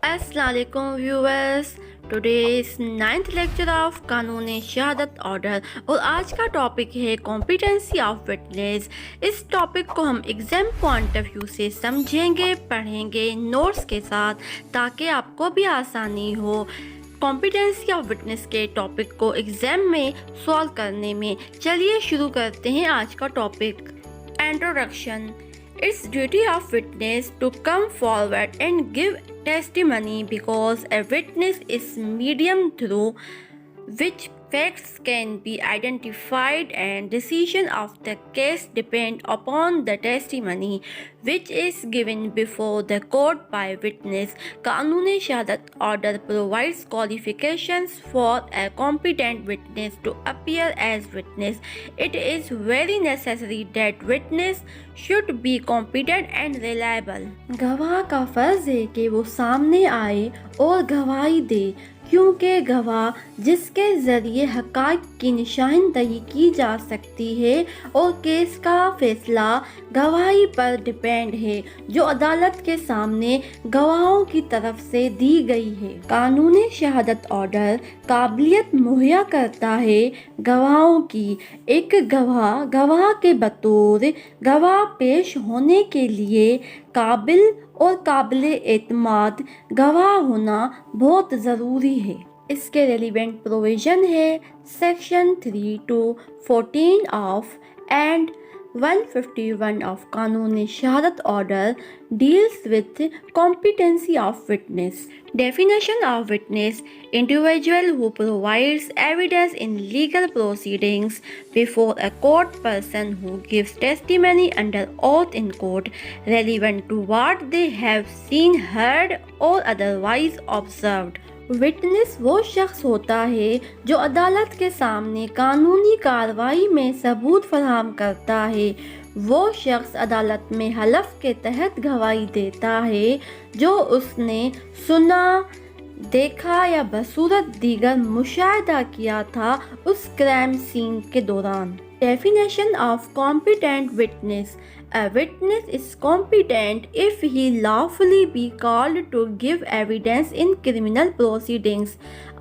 अस्सलामुअलैकुम viewers. Today is 9th lecture of कानून शहादत ऑर्डर और आज का टॉपिक है कॉम्पिटेंसी ऑफ विटनेस। इस टॉपिक को हम एग्जाम पॉइंट ऑफ व्यू से समझेंगे, पढ़ेंगे नोट्स के साथ ताकि आपको भी आसानी हो कॉम्पिटेंसी ऑफ विटनेस के टॉपिक को एग्जाम में सॉल्व करने में। चलिए शुरू करते हैं आज का topic. Introduction. It's duty of witness to come forward and give testimony because a witness is medium through which facts can be identified and decision of the case depend upon the testimony which is given before the court by witness. कानून शहादत order provides qualifications for a competent witness to appear as witness. It is very necessary that witness should be competent and reliable. गवाह का फर्ज है कि वो सामने आए और गवाही दे, क्योंकि गवाह जिसके ज़रिए हक़ाइक़ की निशानदही की जा सकती है और केस का फैसला गवाही पर डिपेंड है जो अदालत के सामने गवाहों की तरफ से दी गई है। कानून शहादत ऑर्डर काबिलियत मुहैया करता है गवाहों की। एक गवाह के बतौर गवाह पेश होने के लिए काबिल और काबिल एतमाद गवाह होना बहुत ज़रूरी है। इसके रेलिवेंट प्रोविज़न है section 3 to 14 of and 151 of कानून शहादत order deals with competency of witness. Definition of witness: individual who provides evidence in legal proceedings before a court, person who gives testimony under oath in court relevant to what they have seen, heard or otherwise observed. Witness वो शख्स होता है जो अदालत के सामने कानूनी कार्रवाई में सबूत फराहम करता है। वो शख्स अदालत में हलफ के तहत गवाही देता है जो उसने सुना, देखा या बसूरत दीगर मुशाहिदा किया था उस क्राइम सीन के दौरान। Definition of competent witness: a witness is competent if he lawfully be called to give evidence in criminal proceedings.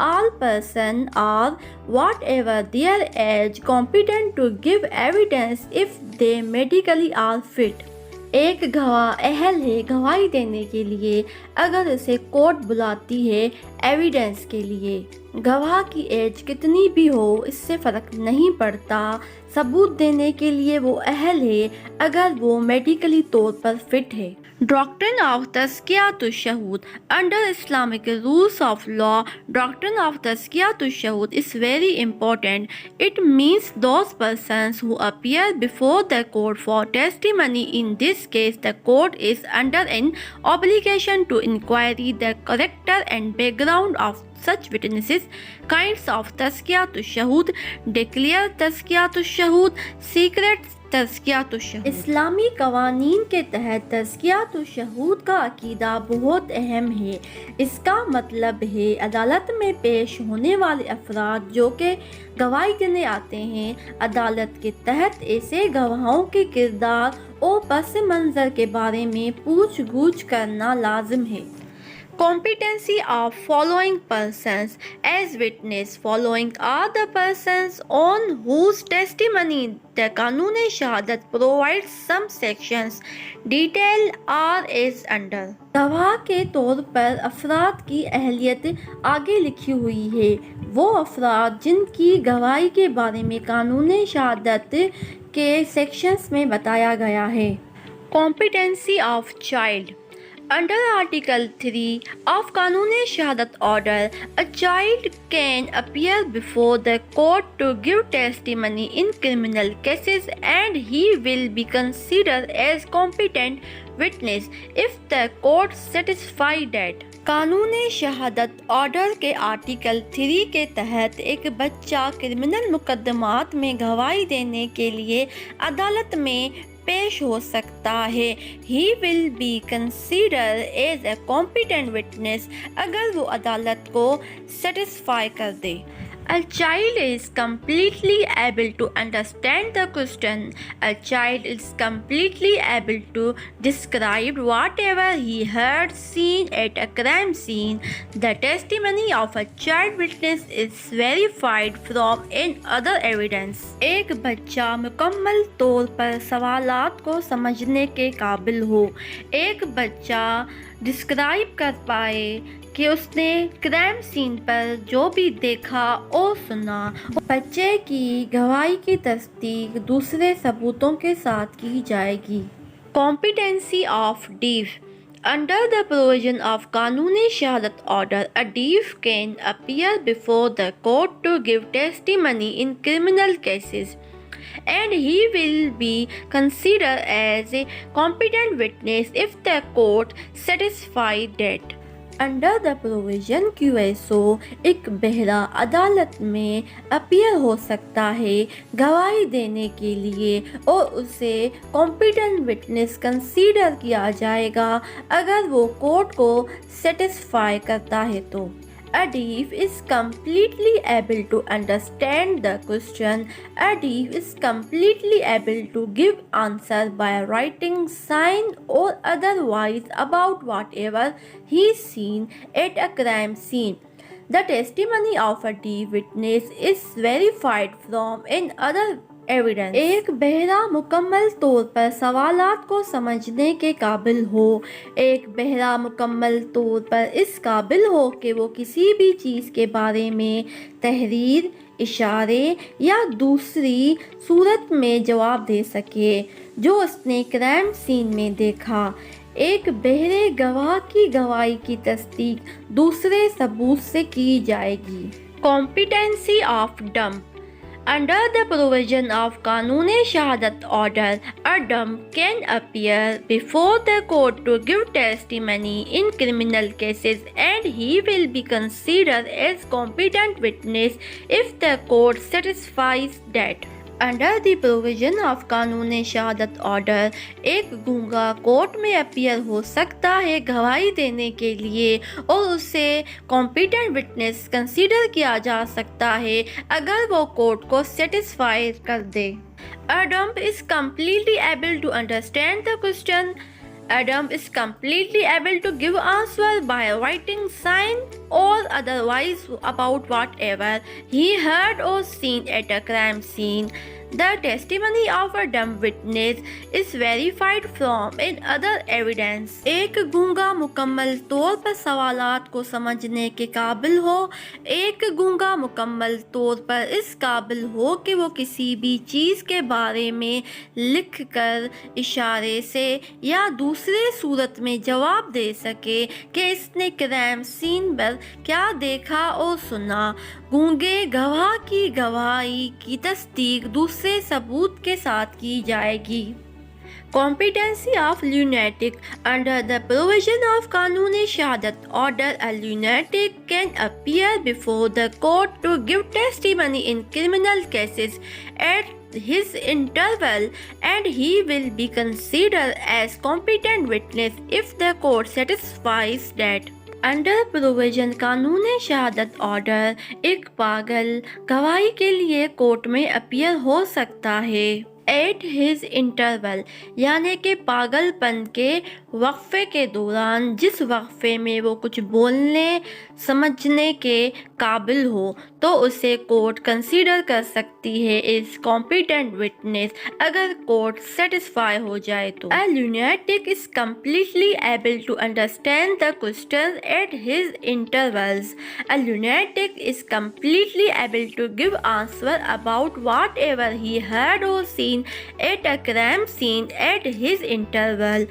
All persons are whatever their age competent to give evidence if they medically are fit. एक गवाह अहल है गवाही देने के लिए अगर उसे कोर्ट बुलाती है एविडेंस के लिए। गवाह की एज कितनी भी हो इससे फ़र्क नहीं पड़ता, सबूत देने के लिए वो अहल है अगर वो मेडिकली तौर पर फिट है। Doctrine of Tazkiyatun Shuhud. Under Islamic rules of law, doctrine of Tazkiyatun Shuhud is very important. It means those persons who appear before the court for testimony. In this case, the court is under an obligation to inquire the character and background of such witnesses. Kinds of Tazkiyatun Shuhud: declare Tazkiyatun Shuhud, secret तज़कियातुल Shahood. इस्लामी कवानीन के तहत तज़कियातुल शहूद का अकीदा बहुत अहम है। इसका मतलब है अदालत में पेश होने वाले अफराद जो कि गवाही देने आते हैं, अदालत के तहत ऐसे गवाहों के किरदार और पस मंज़र के बारे में पूछ गूछ करना लाजिम है। Competency of following persons as witness. Following are the persons on whose testimony the कानून शहादत provides some sections. Detail are as under. गवाह के तौर पर अफराद की अहलियत आगे लिखी हुई है। वो अफराद जिनकी गवाही के बारे में कानून शहादत के सेक्शंस में बताया गया है। Competency of child. Under Article 3 of कानून शहादत order, a child can appear before the court to give testimony in criminal cases and he will be considered as competent witness if the court satisfy that. कानून शहादत order के article 3 के तहत एक बच्चा criminal मुकदमात में गवाही देने के लिए अदालत में पेश हो सकता है। He will be considered as a competent witness अगर वो अदालत को सेटिस्फाई कर दे। A child is completely able to understand the question. A child is completely able to describe whatever he heard, seen at a crime scene. The testimony of a child witness is verified from in other evidence. एक बच्चा मुकम्मल तौर पर सवालात को समझने के काबिल हो। एक बच्चा डिस्क्राइब कर पाए कि उसने क्राइम सीन पर जो भी देखा और सुना। बच्चे की गवाही की तस्दीक दूसरे सबूतों के साथ की जाएगी। Competency of deaf Under the provision of Kanuni Shahadat Order, a deaf can appear before the court to give testimony in criminal cases, and he will be considered as a competent witness if the court satisfies that. Under the provision QSO एक बहरा अदालत में appear हो सकता है गवाही देने के लिए और उसे कॉम्पिटेंट विटनेस कंसीडर किया जाएगा अगर वो कोर्ट को सेटिस्फाई करता है तो। A deaf is completely able to understand the question. A deaf is completely able to give answer by writing, sign or otherwise about whatever he's seen at a crime scene. The testimony of a deaf witness is verified from in other evidence. एक बहरा मुकम्मल तौर पर सवालात को समझने के काबिल हो। एक बहरा मुकम्मल तौर पर इस काबिल हो कि वो किसी भी चीज़ के बारे में तहरीर, इशारे या दूसरी सूरत में जवाब दे सके जो उसने क्राइम सीन में देखा। एक बहरे गवाह की गवाही की तस्दीक दूसरे सबूत से की जाएगी। Competency of dumb Under the provision of Kanuni Shahadat Order, a dumb can appear before the court to give testimony in criminal cases and he will be considered as competent witness if the court satisfies that. Under the provision of कानून शहादत order एक गूंगा court में appear हो सकता है गवाही देने के लिए और उसे कॉम्पिटेंट विटनेस कंसीडर किया जा सकता है अगर वो कोर्ट को सेटिस्फाई कर दे। A dumb is completely able to understand the question. A dumb is completely able to give answer by writing, sign or otherwise about whatever he heard or seen at a crime scene. The testimony of a dumb witness is verified from in other evidence. एक गूंगा मुकम्मल तौर पर सवालात को समझने के काबिल हो। एक गूंगा मुकम्मल तौर पर इस काबिल हो कि वो किसी भी चीज़ के बारे में लिख कर, इशारे से या दूसरे सूरत में जवाब दे सके कि इसने क्राइम सीन पर क्या देखा और सुना। गूंगे गवाह की गवाही की तस्दीक दूसरे सबूत के साथ की जाएगी। Competency of lunatic under the provision of Kanuni Shahadat Order, a lunatic can appear before the court to give testimony in criminal cases at his interval and he will be considered as competent witness if the court satisfies that. Under provision कानून शहादत order एक पागल गवाही के लिए court में appear हो सकता है एट हिज इंटरवल यानी कि पागलपन के वक्फे के दौरान जिस वक्फे में वो कुछ बोलने समझने के काबिल हो तो उसे कोर्ट कंसीडर कर सकती है इस कॉम्पिटेंट विटनेस अगर कोर्ट सेटिस्फाई हो जाए तो। A lunatic is completely able to understand the question at his intervals. A lunatic is completely able to give answer about whatever he heard और seen at a crime scene at his interval.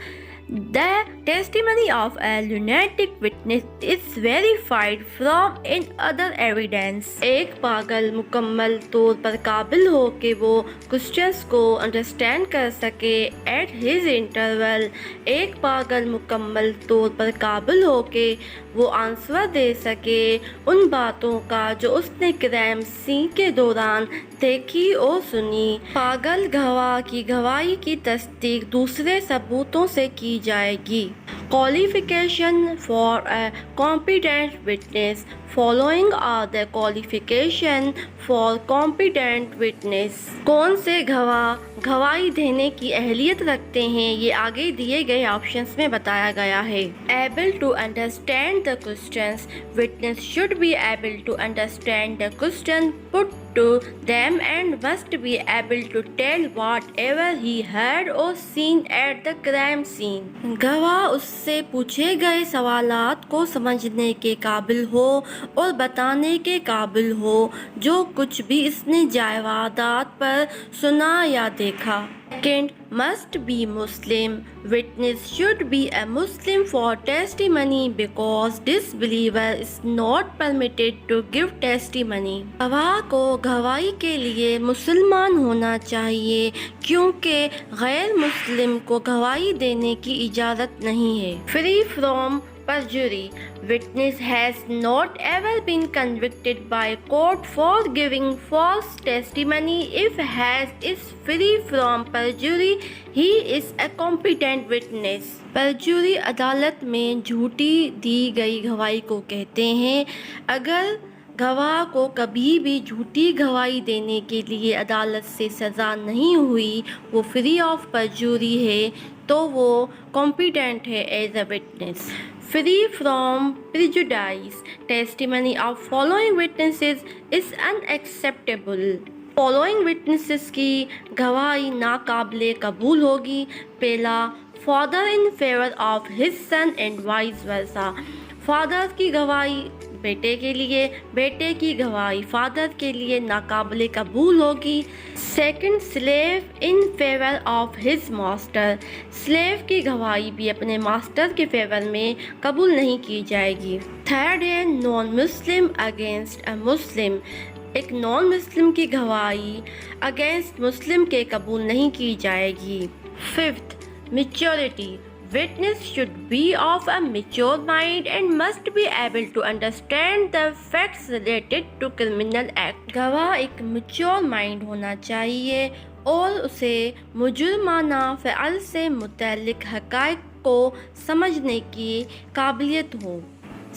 The testimony of a lunatic witness is verified from in other evidence. एक पागल मुकम्मल तौर पर काबिल हो कि वो क्वेश्चंस को अंडरस्टैंड कर सके at his interval. एक पागल मुकम्मल तौर पर काबिल हो कि वो आंसर दे सके उन बातों का जो उसने क्राइम सीन के दौरान देखी और सुनी। पागल गवाह की गवाही की तस्दीक दूसरे सबूतों से की जाएगी। Qualification for a competent witness. Following are the qualification for competent witness. कौन से गवाह गवाही देने की अहलियत रखते हैं, ये आगे दिए गए ऑप्शंस में बताया गया है. Able to understand the questions. Witness should be able to understand the question put to them and must be able to tell whatever he heard or seen at the crime scene. गवाह उससे पूछे गए सवालात को समझने के काबिल हो और बताने के काबिल हो जो कुछ भी इसने जायदाद पर सुना या देखा. Second, must be Muslim. Witness should be a Muslim for testimony because disbeliever is not permitted to give testimony. गवाह को गवाही के लिए मुसलमान होना चाहिए क्योंकि गैर मुस्लिम को गवाही देने की इजाज़त नहीं है. Free from perjury. Witness has not ever been convicted by court for giving false testimony. If has is free from perjury, he is a competent witness. परजुरी अदालत में झूठी दी गई गवाही को कहते हैं. अगर गवाह को कभी भी झूठी गवाही देने के लिए अदालत से सज़ा नहीं हुई, वो फ्री ऑफ परजुरी है, तो वो कॉम्पिटेंट है as a witness. Free from prejudice. Testimony of following witnesses is unacceptable. Following witnesses की गवाही नाकाबिले कबूल होगी. पहला, father in favor of his son and vice versa. Father की गवाही बेटे के लिए, बेटे की गवाही फादर के लिए नाकाबिले कबूल होगी. Second, slave in favour of his master. Slave की गवाही भी अपने मास्टर के फेवर में कबूल नहीं की जाएगी. थर्ड है, नॉन मुस्लिम अगेंस्ट अ मुस्लिम. एक नॉन मुस्लिम की गवाही अगेंस्ट मुस्लिम के कबूल नहीं की जाएगी. Fifth, maturity. Witness should be of a mature mind and must be able to understand the facts related to criminal act. गवाह एक mature mind होना चाहिए और उसे मुजुर्माना फ़अल से मुतल्लिक़ हक़ाइक़ को समझने की काबिलियत हो.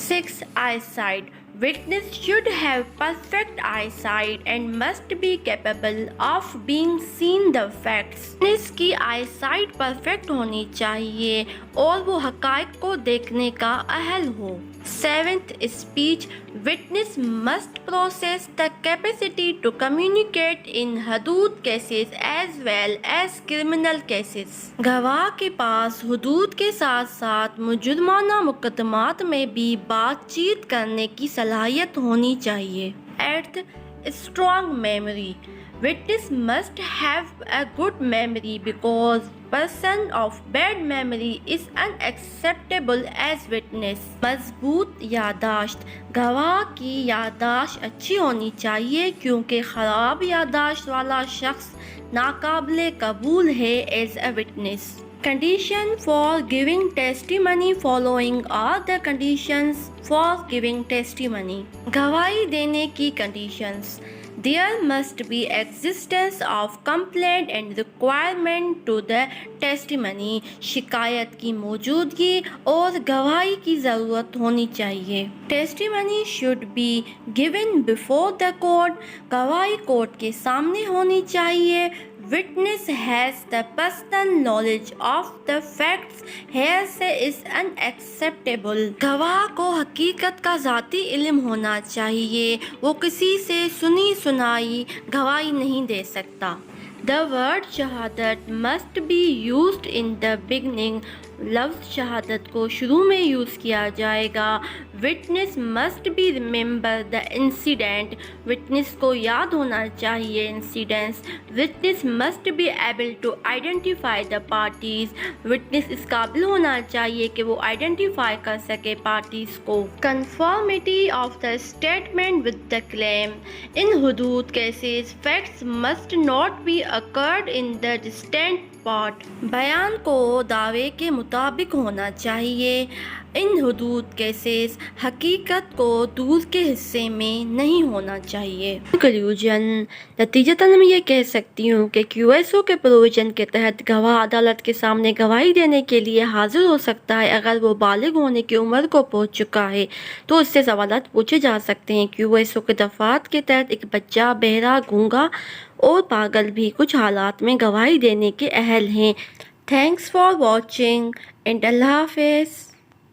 6. Eyesight. Witness should have perfect eyesight and must be capable of being seen the facts. Witness की eyesight perfect होनी चाहिए और वो हक़ाइक़ को देखने का अहल हो. 7th, speech. Witness must possess the capacity to communicate in हदूद cases as well as criminal cases. गवाह के पास हदूद के साथ साथ मुजुर्माना मुकदमात में भी बातचीत करने की सलाहियत होनी चाहिए. 8th, strong memory. Witness must have a good memory because person of bad memory is unacceptable as witness. मजबूत यादाश्त. गवाह की यादाश्त अच्छी होनी चाहिए क्योंकि ख़राब यादाश्त वाला शख्स नाकाबिले कबूल है as a witness. Condition for giving testimony. Following are the conditions for giving testimony. गवाही देने की conditions. There must be existence of complaint and requirement to the testimony. शिकायत की मौजूदगी और गवाही की ज़रूरत होनी चाहिए. Testimony should be given before the court. गवाही कोर्ट के सामने होनी चाहिए. Witness has the personal knowledge of the facts. Hearsay is unacceptable. गवाह को हकीकत का ज़ाती इल्म होना चाहिए. वो किसी से सुनी सुनाई गवाही नहीं दे सकता. The word शहादत must be used in the beginning. लफ्ज़ शहादत को शुरू में यूज़ किया जाएगा. Witness must be remember the incident. Witness को याद होना चाहिए incidents. Witness must be able to identify the parties. Witness इस काबिल होना चाहिए कि वो identify कर सके parties को. Conformity of the statement with the claim. In hudud cases, facts must not be occurred in the distant part. बयान को दावे के मुताबिक होना चाहिए. इन हुदूद केसेस हकीकत को दूर के हिस्से में नहीं होना चाहिए। कंक्लूजन, नतीजतन मैं ये कह सकती हूँ कि QSO के प्रोविजन के तहत गवाह अदालत के सामने गवाही देने के लिए हाजिर हो सकता है अगर वो बालिग होने की उम्र को पहुँच चुका है तो उससे सवालात पूछे जा सकते हैं। QSO के दफात के तहत एक बच्चा, बहरा, गूंगा और पागल भी कुछ हालात में गवाही देने के अहल हैं। थैंक्स फॉर वॉचिंग एंड अल्लाह हाफिज़।